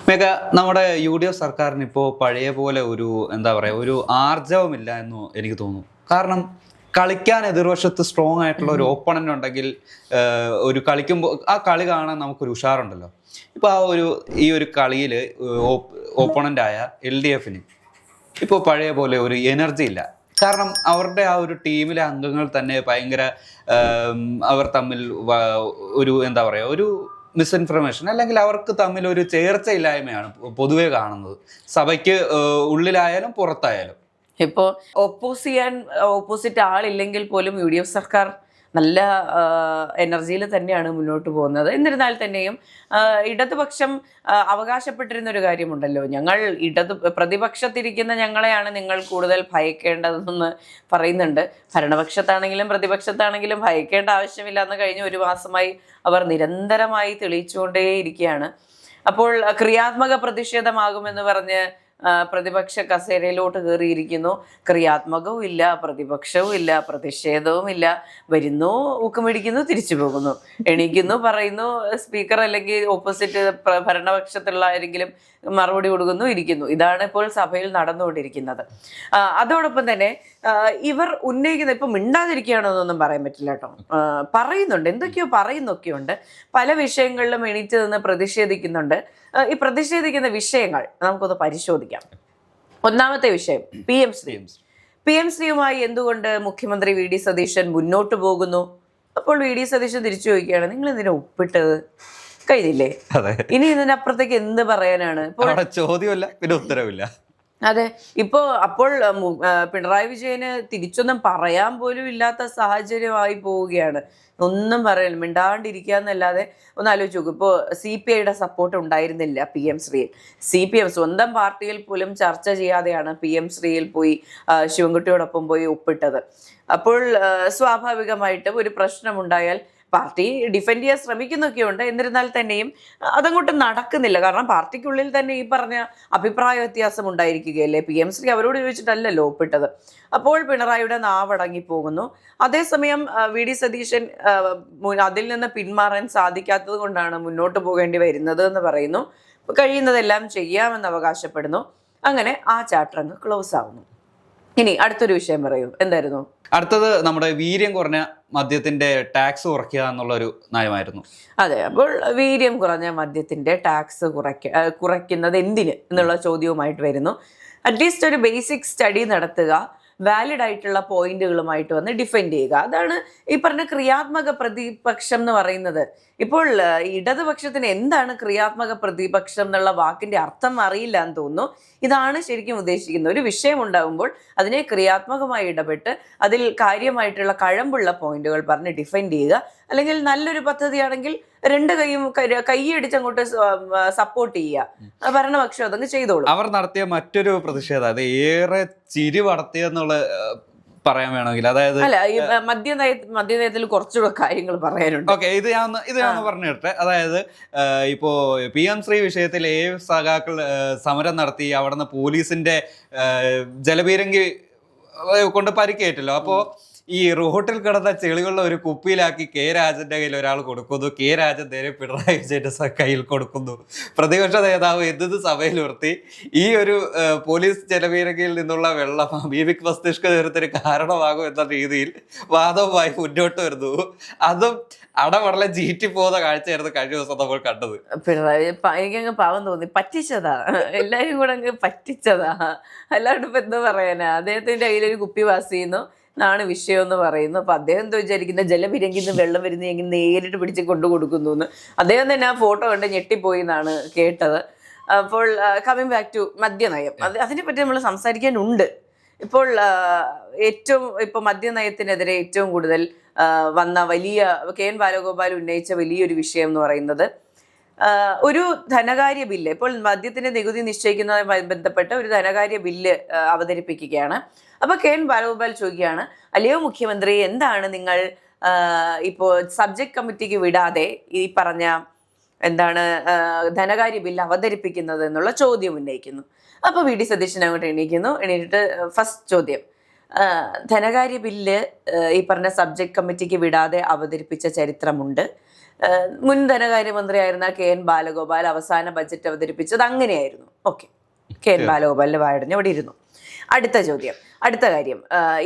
മേഘ, നമ്മുടെ UDF സർക്കാരിന് ഇപ്പോൾ പഴയ പോലെ ഒരു എന്താ പറയുക ഒരു ആർജവമില്ല എന്ന് എനിക്ക് തോന്നുന്നു. കാരണം കളിക്കാൻ എതിർവശത്ത് സ്ട്രോങ് ആയിട്ടുള്ള ഒരു ഓപ്പണന്റ് ഉണ്ടെങ്കിൽ ഒരു കളിക്കുമ്പോൾ ആ കളി കാണാൻ നമുക്കൊരു ഉഷാറുണ്ടല്ലോ. ഇപ്പോൾ ഈ ഒരു കളിയിൽ ഓപ്പണൻ്റായ LDFന് ഇപ്പോൾ പഴയ പോലെ ഒരു എനർജി ഇല്ല. കാരണം അവരുടെ ആ ഒരു ടീമിലെ അംഗങ്ങൾ തന്നെ ഭയങ്കര അവർ തമ്മിൽ ഒരു എന്താ പറയുക ഒരു മിസ്ഇൻഫർമേഷൻ അല്ലെങ്കിൽ അവർക്ക് തമ്മിൽ ഒരു ചേർച്ചയില്ലായ്മയാണ് പൊതുവെ കാണുന്നത്, സഭയ്ക്ക് ഉള്ളിലായാലും പുറത്തായാലും. ഇപ്പോൾ ഓപ്പോസിറ്റ് ആളില്ലെങ്കിൽ പോലും UDF സർക്കാർ നല്ല എനർജിയിൽ തന്നെയാണ് മുന്നോട്ട് പോകുന്നത്. എന്നിരുന്നാൽ തന്നെയും ഇടതുപക്ഷം അവകാശപ്പെട്ടിരുന്ന ഒരു കാര്യമുണ്ടല്ലോ, ഞങ്ങൾ പ്രതിപക്ഷത്തിരിക്കുന്ന ഞങ്ങളെയാണ് നിങ്ങൾ കൂടുതൽ ഭയക്കേണ്ടതെന്ന് പറയുന്നുണ്ട്. ഭരണപക്ഷത്താണെങ്കിലും പ്രതിപക്ഷത്താണെങ്കിലും ഭയക്കേണ്ട ആവശ്യമില്ല എന്ന് കഴിഞ്ഞ ഒരു മാസമായി അവർ നിരന്തരമായി തെളിയിച്ചുകൊണ്ടേയിരിക്കുകയാണ്. അപ്പോൾ ക്രിയാത്മക പ്രതിഷേധമാകുമെന്ന് പറഞ്ഞ് പ്രതിപക്ഷ കസേരയിലോട്ട് കയറിയിരിക്കുന്നു. ക്രിയാത്മകവും ഇല്ല, പ്രതിപക്ഷവും ഇല്ല, പ്രതിഷേധവും ഇല്ല. വരുന്നു, ഊക്കുമിടിക്കുന്നു, തിരിച്ചു പോകുന്നു, എണീക്കുന്നു, പറയുന്നു, സ്പീക്കർ അല്ലെങ്കിൽ ഓപ്പോസിറ്റ് ഭരണപക്ഷത്തുള്ള ആരെങ്കിലും മറുപടി കൊടുക്കുന്നു, ഇരിക്കുന്നു. ഇതാണ് ഇപ്പോൾ സഭയിൽ നടന്നുകൊണ്ടിരിക്കുന്നത്. അതോടൊപ്പം തന്നെ ഇവർ ഉന്നയിക്കുന്ന ഇപ്പം മിണ്ടാതിരിക്കുകയാണോ എന്നൊന്നും പറയാൻ പറ്റില്ല കേട്ടോ. പറയുന്നുണ്ട്, എന്തൊക്കെയോ പറയുന്നൊക്കെയുണ്ട്. പല വിഷയങ്ങളിലും എണീറ്റ് നിന്ന് പ്രതിഷേധിക്കുന്നുണ്ട്. ഈ പ്രതിഷേധിക്കുന്ന വിഷയങ്ങൾ നമുക്കൊന്ന് പരിശോധിക്കാം. ഒന്നാമത്തെ വിഷയം PM ശ്രീയുമായി എന്തുകൊണ്ട് മുഖ്യമന്ത്രി VD സതീശൻ മുന്നോട്ട് പോകുന്നു? അപ്പോൾ VD സതീശൻ തിരിച്ചു ചോദിക്കുകയാണ്, നിങ്ങൾ എന്തിനാ ഒപ്പിട്ടത്? കഴിഞ്ഞില്ലേ? ഇനി ഇതിനപ്പുറത്തേക്ക് എന്ത് പറയാനാണ്? ചോദ്യമില്ല, പിന്നെ ഉത്തരവില്ല. അതെ, അപ്പോൾ പിണറായി വിജയന് തിരിച്ചൊന്നും പറയാൻ പോലും ഇല്ലാത്ത സാഹചര്യമായി പോവുകയാണ്. ഒന്നും പറയണം, മിണ്ടാണ്ടിരിക്കുക എന്നല്ലാതെ. ഒന്ന് ആലോചിച്ച് നോക്കും, ഇപ്പോൾ CPIയുടെ സപ്പോർട്ട് ഉണ്ടായിരുന്നില്ല PM ശ്രീയിൽ. CPM സ്വന്തം പാർട്ടിയിൽ പോലും ചർച്ച ചെയ്യാതെയാണ് PM ശ്രീയിൽ പോയി ശിവൻകുട്ടിയോടൊപ്പം പോയി ഒപ്പിട്ടത്. അപ്പോൾ സ്വാഭാവികമായിട്ടും ഒരു പ്രശ്നമുണ്ടായാൽ പാർട്ടി ഡിഫെൻഡ് ചെയ്യാൻ ശ്രമിക്കുന്നൊക്കെയുണ്ട്. എന്നിരുന്നാൽ തന്നെയും അതങ്ങോട്ട് നടക്കുന്നില്ല. കാരണം പാർട്ടിക്കുള്ളിൽ തന്നെ ഈ പറഞ്ഞ അഭിപ്രായ വ്യത്യാസം ഉണ്ടായിരിക്കുകയല്ലേ. PM ശ്രീ അവരോട് ചോദിച്ചിട്ടല്ലല്ലോ ഒപ്പിട്ടത്. അപ്പോൾ പിണറായിയുടെ നാവടങ്ങി പോകുന്നു. അതേസമയം VD സതീശൻ അതിൽ നിന്ന് പിന്മാറാൻ സാധിക്കാത്തത് കൊണ്ടാണ് മുന്നോട്ട് പോകേണ്ടി വരുന്നത് എന്ന് പറയുന്നു. കഴിയുന്നതെല്ലാം ചെയ്യാമെന്ന് അവകാശപ്പെടുന്നു. അങ്ങനെ ആ ചാപ്റ്റർ അങ്ങ് ക്ലോസ് ആവുന്നു. ഇനി അടുത്തൊരു വിഷയം പറയൂ, എന്തായിരുന്നു? അടുത്തത് നമ്മുടെ വീര്യം കുറഞ്ഞ മദ്യത്തിന്റെ ടാക്സ് കുറയ്ക്കുക എന്നുള്ളൊരു നയമായിരുന്നു. അതെ, അപ്പോൾ വീര്യം കുറഞ്ഞ മദ്യത്തിന്റെ ടാക്സ് കുറയ്ക്കുന്നത് എന്തിന് എന്നുള്ള ചോദ്യവുമായിട്ട് വരുന്നു. അറ്റ്ലീസ്റ്റ് ഒരു ബേസിക് സ്റ്റഡി നടത്തുക, വാലിഡ് ആയിട്ടുള്ള പോയിന്റുകളുമായിട്ട് വന്ന് ഡിഫെൻഡ് ചെയ്യുക. അതാണ് ഈ പറഞ്ഞ ക്രിയാത്മക പ്രതിപക്ഷം എന്ന് പറയുന്നത്. ഇപ്പോൾ ഇടതുപക്ഷത്തിന് എന്താണ് ക്രിയാത്മക പ്രതിപക്ഷം എന്നുള്ള വാക്കിന്റെ അർത്ഥം അറിയില്ല എന്ന് തോന്നുന്നു. ഇതാണ് ശരിക്കും ഉദ്ദേശിക്കുന്നത്. ഒരു വിഷയം ഉണ്ടാകുമ്പോൾ അതിനെ ക്രിയാത്മകമായി ഇടപെട്ട് അതിൽ കാര്യമായിട്ടുള്ള കഴമ്പുള്ള പോയിന്റുകൾ പറഞ്ഞ് ഡിഫെൻഡ് ചെയ്യുക. അല്ലെങ്കിൽ നല്ലൊരു പദ്ധതിയാണെങ്കിൽ രണ്ട് കൈയടിച്ചങ്ങോട്ട് സപ്പോർട്ട് ചെയ്യുക. ഭരണപക്ഷം അതങ്ങ് ചെയ്തോളൂ. അവർ നടത്തിയ മറ്റൊരു പ്രതിഷേധം അത് ഏറെ ചിരി പടർത്തിയെന്നുള്ള പറയാൻ വേണമെങ്കിൽ, അതായത് അല്ല, ഈ മദ്യനയത്തിൽ കുറച്ചുകൂടെ കാര്യങ്ങൾ പറയാനുണ്ട്. ഓക്കെ, ഇത് ഞാൻ ഒന്ന് പറഞ്ഞു തരട്ടെ. അതായത് ഇപ്പോ PM ശ്രീ വിഷയത്തിൽ സഖാക്കൾ സമരം നടത്തി അവിടുന്ന് പോലീസിന്റെ ജലപീരങ്കി കൊണ്ട് പരിക്കേറ്റല്ലോ. അപ്പോ ഈ റോട്ടിൽ കിടന്ന ചെളികളുള്ള ഒരു കുപ്പിയിലാക്കി രാജന്റെ കയ്യിൽ ഒരാൾ കൊടുക്കുന്നു. രാജൻ നേരെ പിണറായി വിജയന്റെ കയ്യിൽ കൊടുക്കുന്നു. പ്രതിപക്ഷ നേതാവ് എന്ത് സഭയിൽ നിർത്തി ഈ ഒരു പോലീസ് ജലപീരങ്കിയിൽ നിന്നുള്ള വെള്ളം അമീബിക് മസ്തിഷ്ക ജ്വരത്തിന് കാരണമാകും എന്ന രീതിയിൽ വാദവുമായി മുന്നോട്ട് വരുന്നു. അതും അടവടലെ ജീറ്റി പോകുന്ന കാഴ്ചയായിരുന്നു കഴിഞ്ഞ ദിവസം നമ്മൾ കണ്ടത്. പിണറായി എനിക്കങ്ങ് പാവം തോന്നി, പറ്റിച്ചതാ, എല്ലാരും കൂടെ അങ്ങ് പറ്റിച്ചതാ. അല്ലാണ്ട് ഇപ്പൊ എന്താ പറയാനാ? അദ്ദേഹത്തിന്റെ കയ്യിലൊരു കുപ്പി പാസ് ചെയ്യുന്നു എന്നാണ് വിഷയം എന്ന് പറയുന്നു. അപ്പൊ അദ്ദേഹം എന്താ വിചാരിക്കുന്നത്, ജലപിരങ്കിൽ നിന്ന് വെള്ളം വരുന്നെങ്കിൽ നേരിട്ട് പിടിച്ച് കൊണ്ടു കൊടുക്കുന്നു എന്ന്. അദ്ദേഹം തന്നെ ആ ഫോട്ടോ കണ്ട് ഞെട്ടിപ്പോയി എന്നാണ് കേട്ടത്. അപ്പോൾ കമ്മിങ് ബാക്ക് ടു മദ്യനയം, അതിനെപ്പറ്റി നമ്മൾ സംസാരിക്കാനുണ്ട്. ഇപ്പോൾ ഇപ്പോൾ മദ്യനയത്തിനെതിരെ ഏറ്റവും കൂടുതൽ വന്ന വലിയ KN ബാലഗോപാൽ ഉന്നയിച്ച വലിയൊരു വിഷയം എന്ന് പറയുന്നത് ഒരു ധനകാര്യ ബില്ല്. ഇപ്പോൾ മദ്യത്തിന്റെ നികുതി നിശ്ചയിക്കുന്നതുമായി ബന്ധപ്പെട്ട ഒരു ധനകാര്യ ബില്ല് അവതരിപ്പിക്കുകയാണ്. അപ്പൊ KN ബാലഗോപാൽ ചോദിക്കുകയാണ്, അല്ലയോ മുഖ്യമന്ത്രി, എന്താണ് നിങ്ങൾ ഇപ്പോൾ സബ്ജക്ട് കമ്മിറ്റിക്ക് വിടാതെ ഈ പറഞ്ഞ ധനകാര്യ ബില്ല് അവതരിപ്പിക്കുന്നത് എന്നുള്ള ചോദ്യം ഉന്നയിക്കുന്നു. അപ്പൊ VD സതീശൻ അങ്ങോട്ട് എണീറ്റിട്ട് ഫസ്റ്റ് ചോദ്യം, ധനകാര്യ ബില്ല് ഈ പറഞ്ഞ സബ്ജക്ട് കമ്മിറ്റിക്ക് വിടാതെ അവതരിപ്പിച്ച ചരിത്രമുണ്ട്. മുൻ ധനകാര്യമന്ത്രിയായിരുന്ന KN ബാലഗോപാൽ അവസാന ബജറ്റ് അവതരിപ്പിച്ചത് അങ്ങനെയായിരുന്നു. ഓക്കെ, KN ബാലഗോപാലിന്റെ വായടഞ്ഞ് അവിടെ ഇരുന്നു. അടുത്ത ചോദ്യം, അടുത്ത കാര്യം,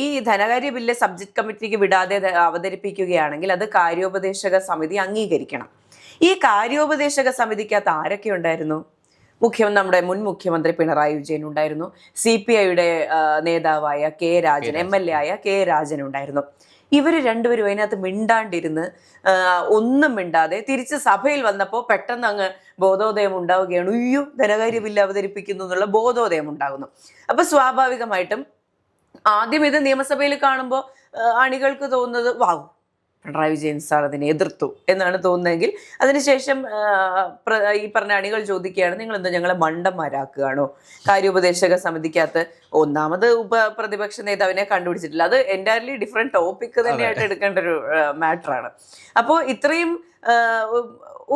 ഈ ധനകാര്യ ബില്ല് സബ്ജക്ട് കമ്മിറ്റിക്ക് വിടാതെ അവതരിപ്പിക്കുകയാണെങ്കിൽ അത് കാര്യോപദേശക സമിതി അംഗീകരിക്കണം. ഈ കാര്യോപദേശക സമിതിക്കകത്ത് ആരൊക്കെ ഉണ്ടായിരുന്നു? നമ്മുടെ മുൻ മുഖ്യമന്ത്രി പിണറായി വിജയൻ ഉണ്ടായിരുന്നു. CPIയുടെ നേതാവായ MLA ആയ K രാജൻ ഉണ്ടായിരുന്നു. ഇവര് രണ്ടുപേരും അതിനകത്ത് മിണ്ടാണ്ടിരുന്ന് ഒന്നും മിണ്ടാതെ തിരിച്ച് സഭയിൽ വന്നപ്പോൾ പെട്ടെന്ന് അങ്ങ് ബോധോദയം ഉണ്ടാവുകയാണ്. അയ്യോ, ധനകാര്യ ബില്ല് അവതരിപ്പിക്കുന്നു എന്നുള്ള ബോധോദയം ഉണ്ടാകുന്നു. അപ്പൊ സ്വാഭാവികമായിട്ടും ആദ്യം ഇത് നിയമസഭയിൽ കാണുമ്പോൾ അണികൾക്ക് തോന്നുന്നത് വാവ്, പിണറായി വിജയൻ സാർ അതിനെ എതിർത്തു എന്നാണ് തോന്നുന്നതെങ്കിൽ അതിനുശേഷം ഈ പറഞ്ഞ അണികൾ ചോദിക്കുകയാണ്, നിങ്ങൾ എന്താ ഞങ്ങളെ മണ്ടന്മാരാക്കുകയാണോ? കാര്യോപദേശക സമിതിക്കകത്ത് ഒന്നാമത് പ്രതിപക്ഷ നേതാവിനെ കണ്ടുപിടിച്ചിട്ടില്ല. അത് എൻറ്റയർലി ഡിഫറെന്റ് ടോപ്പിക് തന്നെയായിട്ട് എടുക്കേണ്ട ഒരു മാറ്ററാണ്. അപ്പോൾ ഇത്രയും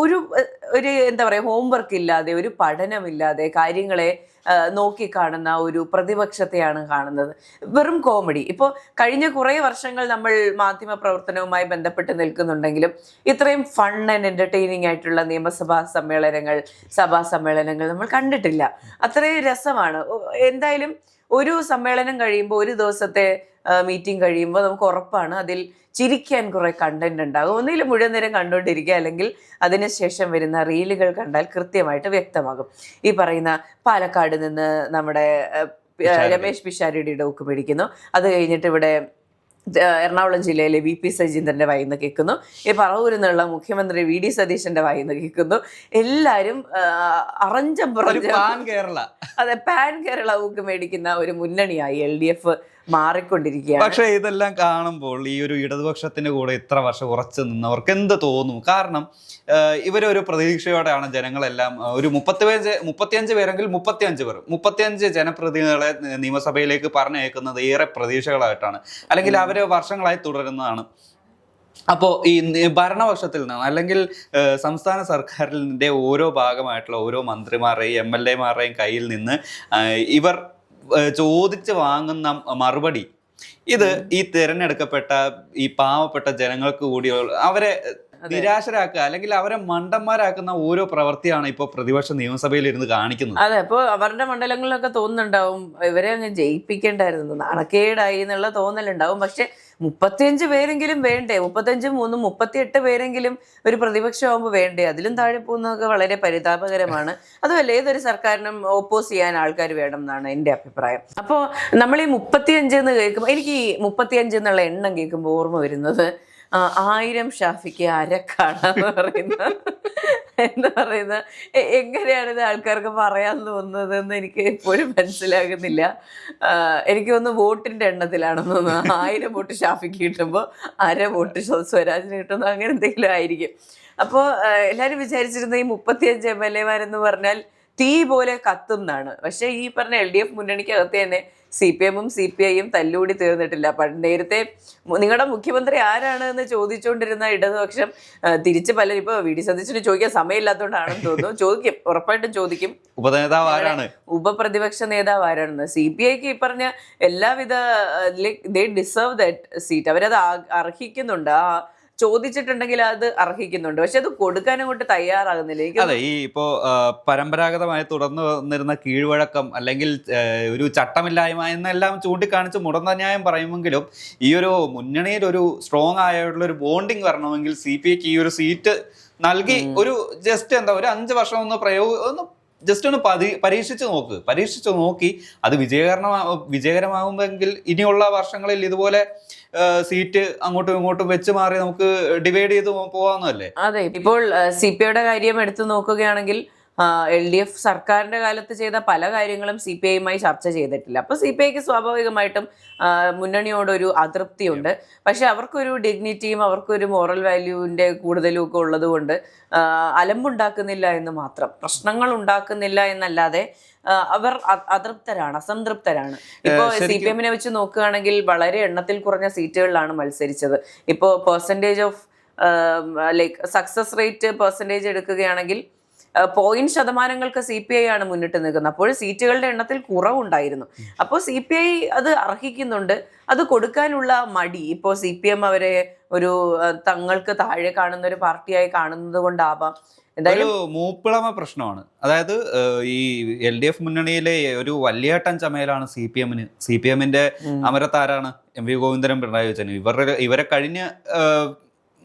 ഒരു എന്താ പറയുക, ഹോംവർക്ക് ഇല്ലാതെ, ഒരു പഠനമില്ലാതെ കാര്യങ്ങളെ നോക്കിക്കാണുന്ന ഒരു പ്രതിപക്ഷത്തെയാണ് കാണുന്നത്. വെറും കോമഡി. ഇപ്പോൾ കഴിഞ്ഞ കുറേ വർഷങ്ങൾ നമ്മൾ മാധ്യമ പ്രവർത്തനവുമായി ബന്ധപ്പെട്ട് നിൽക്കുന്നുണ്ടെങ്കിലും ഇത്രയും ഫൺ ആൻഡ് എന്റർടൈനിങ് ആയിട്ടുള്ള നിയമസഭാ സഭാ സമ്മേളനങ്ങൾ നമ്മൾ കണ്ടിട്ടില്ല. അത്രയും രസമാണ്. എന്തായാലും ഒരു സമ്മേളനം കഴിയുമ്പോൾ, ഒരു ദിവസത്തെ മീറ്റിംഗ് കഴിയുമ്പോൾ നമുക്ക് ഉറപ്പാണ് അതിൽ ചിരിക്കാൻ കുറെ കണ്ടന്റ് ഉണ്ടാകും. ഒന്നിൽ മുഴുവൻ നേരം കണ്ടുകൊണ്ടിരിക്കുക, അല്ലെങ്കിൽ അതിനുശേഷം വരുന്ന റീലുകൾ കണ്ടാൽ കൃത്യമായിട്ട് വ്യക്തമാകും. ഈ പറയുന്ന പാലക്കാട് നിന്ന് നമ്മുടെ രമേശ് പിഷാരടിയുടെ ഡോക്ക് പിടിക്കുന്നു, അത് കഴിഞ്ഞിട്ട് ഇവിടെ എറണാകുളം ജില്ലയിലെ VP സജീന്ദ്രന്റെ വായിന്ന് കേൾക്കുന്നു, ഈ പറവൂരിൽ നിന്നുള്ള മുഖ്യമന്ത്രി VD സതീശന്റെ വായിന്ന് കേൾക്കുന്നു. എല്ലാരും അറഞ്ചം കേരള, അതെ, പാൻ കേരള ഊക്ക് മേടിക്കുന്ന ഒരു മുന്നണിയായി LDF മാറിക്കൊണ്ടിരിക്കുകയാണ്. പക്ഷെ ഇതെല്ലാം കാണുമ്പോൾ ഈ ഒരു ഇടതുപക്ഷത്തിന്റെ കൂടെ ഇത്ര വർഷം ഉറച്ചു നിന്നവർക്ക് എന്ത് തോന്നും? കാരണം ഇവരൊരു പ്രതീക്ഷയോടെയാണ് ജനങ്ങളെല്ലാം ഒരു 35 പേരെങ്കിൽ 35 ജനപ്രതിനിധികളെ നിയമസഭയിലേക്ക് പറഞ്ഞയക്കുന്നത് ഏറെ പ്രതീക്ഷകളായിട്ടാണ്, അല്ലെങ്കിൽ അവര് വർഷങ്ങളായി തുടരുന്നതാണ്. അപ്പോൾ ഈ ഭരണപക്ഷത്തിൽ നിന്ന് അല്ലെങ്കിൽ സംസ്ഥാന സർക്കാരിൻ്റെ ഓരോ ഭാഗമായിട്ടുള്ള ഓരോ മന്ത്രിമാരുടെയും MLA കയ്യിൽ നിന്ന് ഇവർ ചോദിച്ച് വാങ്ങുന്ന മറുപടി, ഇത് ഈ തിരഞ്ഞെടുക്കപ്പെട്ട ഈ പാവപ്പെട്ട ജനങ്ങൾക്ക് കൂടി അവരെ നിരാശരാക്കുക അല്ലെങ്കിൽ അവരെ മണ്ടന്മാരാക്കുന്ന ഓരോ പ്രവൃത്തിയാണ് ഇപ്പോൾ പ്രതിപക്ഷ നിയമസഭയിൽ ഇരുന്ന് കാണിക്കുന്നത്. അതെ, അപ്പോൾ അവരുടെ മണ്ഡലങ്ങളിലൊക്കെ തോന്നുന്നുണ്ടാവും ഇവരെ അങ്ങ് ജയിപ്പിക്കേണ്ടായിരുന്നു, നാണക്കേടായി എന്നുള്ള തോന്നലുണ്ടാവും. പക്ഷെ 35 പേരെങ്കിലും വേണ്ടേ? 35, 3, 38 പേരെങ്കിലും ഒരു പ്രതിപക്ഷമാകുമ്പോൾ വേണ്ടേ? അതിലും താഴെ പോകുന്നതൊക്കെ വളരെ പരിതാപകരമാണ്. അതുമല്ല, ഏതൊരു സർക്കാരിനും ഓപ്പോസ് ചെയ്യാൻ ആൾക്കാർ വേണം എന്നാണ് എൻ്റെ അഭിപ്രായം. അപ്പോൾ നമ്മൾ ഈ 35 എന്ന് കേൾക്കുമ്പോൾ, എനിക്ക് ഈ 35 എന്നുള്ള എണ്ണം കേൾക്കുമ്പോൾ ഓർമ്മ വരുന്നത് 1000 ഷാഫിക്ക് അരക്കാണെന്ന് എന്താ പറയുന്നത്, എങ്ങനെയാണ് ഇത് ആൾക്കാർക്ക് പറയാൻ തോന്നുന്നത് എന്ന് എനിക്ക് എപ്പോഴും മനസ്സിലാകുന്നില്ല. എനിക്ക് തോന്നുന്നു വോട്ടിന്റെ എണ്ണത്തിലാണെന്ന് തോന്നുന്നു. 1000 വോട്ട് ഷാഫിക്ക് കിട്ടുമ്പോൾ 1/2 വോട്ട് സ്വരാജിന് കിട്ടുന്നു, അങ്ങനെ എന്തെങ്കിലും ആയിരിക്കും. അപ്പോൾ എല്ലാവരും വിചാരിച്ചിരുന്ന ഈ 35 MLA പറഞ്ഞാൽ തീ പോലെ കത്തും എന്നാണ്. പക്ഷെ ഈ പറഞ്ഞ LDF മുന്നണിക്കകത്ത് തന്നെ CPM-ഉം CPI-യും തല്ലൂടി തീർന്നിട്ടില്ല. നേരത്തെ നിങ്ങളുടെ മുഖ്യമന്ത്രി ആരാണ് എന്ന് ചോദിച്ചുകൊണ്ടിരുന്ന ഇടതുപക്ഷം തിരിച്ച് പലരും, ഇപ്പോൾ VD സതീശന് ചോദിക്കാൻ സമയമില്ലാത്തതുകൊണ്ടാണെന്ന് തോന്നുന്നു, ചോദിക്കും, ഉറപ്പായിട്ടും ചോദിക്കും, ഉപനേതാവ് ആരാണ്, ഉപപ്രതിപക്ഷ നേതാവ് ആരാണെന്ന്. CPI-ക്ക് ഈ പറഞ്ഞ എല്ലാവിധ ദേ ഡിസേർവ് ദാറ്റ് സീറ്റ്, അവരത് അർഹിക്കുന്നുണ്ട്. ചോദിച്ചിട്ടുണ്ടെങ്കിൽ അത് അർഹിക്കുന്നുണ്ട്, പക്ഷെ അത് കൊടുക്കാൻ അങ്ങോട്ട് തയ്യാറാകുന്നില്ല. അതെ, ഈ ഇപ്പോ പരമ്പരാഗതമായി തുടർന്ന് വന്നിരുന്ന കീഴ്വഴക്കം അല്ലെങ്കിൽ ഒരു ചട്ടമില്ലായ്മ എന്നെല്ലാം ചൂണ്ടിക്കാണിച്ച് മുടന്ന ന്യായം പറയുമെങ്കിലും ഈ ഒരു മുന്നണിയിൽ ഒരു സ്ട്രോങ് ആയിട്ടുള്ള ഒരു ബോണ്ടിങ് വരണമെങ്കിൽ CPIക്ക് ഈ ഒരു സീറ്റ് നൽകി ഒരു ജസ്റ്റ് ഒരു 5 വർഷം ഒന്ന് ജസ്റ്റ് ഒന്ന് പരീക്ഷിച്ചു നോക്കി അത് വിജയകരമാകുമെങ്കിൽ ഇനിയുള്ള വർഷങ്ങളിൽ ഇതുപോലെ സീറ്റ് അങ്ങോട്ടും ഇങ്ങോട്ടും വെച്ച് മാറി നമുക്ക് ഡിവൈഡ് ചെയ്ത് പോവാന്നല്ലേ. അതെ, ഇപ്പോൾ CPIയുടെ കാര്യം എടുത്തു നോക്കുകയാണെങ്കിൽ LDF സർക്കാരിന്റെ കാലത്ത് ചെയ്ത പല കാര്യങ്ങളും CPI-യുമായി ചർച്ച ചെയ്തിട്ടില്ല. അപ്പോൾ CPIക്ക് സ്വാഭാവികമായിട്ടും മുന്നണിയോടൊരു അതൃപ്തിയുണ്ട്. പക്ഷെ അവർക്കൊരു ഡിഗ്നിറ്റിയും അവർക്കൊരു മോറൽ വാല്യൂവിന്റെ കൂടുതലും ഒക്കെ ഉള്ളത് കൊണ്ട് അലമ്പുണ്ടാക്കുന്നില്ല എന്ന് മാത്രം, പ്രശ്നങ്ങൾ ഉണ്ടാക്കുന്നില്ല എന്നല്ലാതെ അവർ അസംതൃപ്തരാണ്. ഇപ്പോ CPM-നെ വെച്ച് നോക്കുകയാണെങ്കിൽ വളരെ എണ്ണത്തിൽ കുറഞ്ഞ സീറ്റുകളിലാണ് മത്സരിച്ചത്. ഇപ്പോൾ percentage of success rate percentage എടുക്കുകയാണെങ്കിൽ പോയിന്റ് ശതമാനങ്ങൾക്ക് CPI ആണ് മുന്നിട്ട് നിൽക്കുന്നത്. അപ്പോൾ സീറ്റുകളുടെ എണ്ണത്തിൽ കുറവുണ്ടായിരുന്നു. അപ്പോൾ CPI അത് അർഹിക്കുന്നുണ്ട്. അത് കൊടുക്കാനുള്ള മടി ഇപ്പോൾ CPM അവരെ ഒരു തങ്ങൾക്ക് താഴെ കാണുന്ന ഒരു പാർട്ടിയായി കാണുന്നത് കൊണ്ടാവാം. ഒരു മൂപ്പിളമ പ്രശ്നമാണ്. അതായത് ഈ LDF മുന്നണിയിലെ ഒരു വലിയേട്ടൻ ചമയലാണ് CPMന്റെ അമരത്താരാണ് MV ഗോവിന്ദനും പിണറായി വിജയനും. ഇവരെ കഴിഞ്ഞ്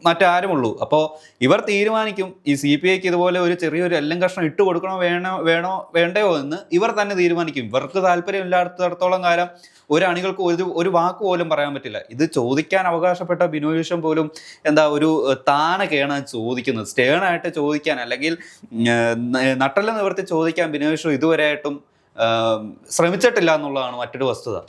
മറ്റാരുമുള്ളൂ. അപ്പോൾ ഇവർ തീരുമാനിക്കും ഈ CPIക്ക് ഇതുപോലെ ഒരു ചെറിയൊരു എല്ലാം കഷ്ണം ഇട്ട് കൊടുക്കണോ വേണ്ടയോ എന്ന് ഇവർ തന്നെ തീരുമാനിക്കും. ഇവർക്ക് താല്പര്യമില്ലാത്തടത്തോളം കാലം ഒരു അണികൾക്ക് ഒരു വാക്ക് പോലും പറയാൻ പറ്റില്ല. ഇത് ചോദിക്കാൻ അവകാശപ്പെട്ട ബിനോയ് വിശ്വം പോലും ഒരു താണൊക്കെയാണ് ചോദിക്കുന്നത്. സ്റ്റേണായിട്ട് ചോദിക്കാൻ അല്ലെങ്കിൽ നട്ടല് നിവർത്തി ചോദിക്കാൻ ബിനോയ് വിശ്വം ഇതുവരെയായിട്ടും ശ്രമിച്ചിട്ടില്ല എന്നുള്ളതാണ് മറ്റൊരു വസ്തുത.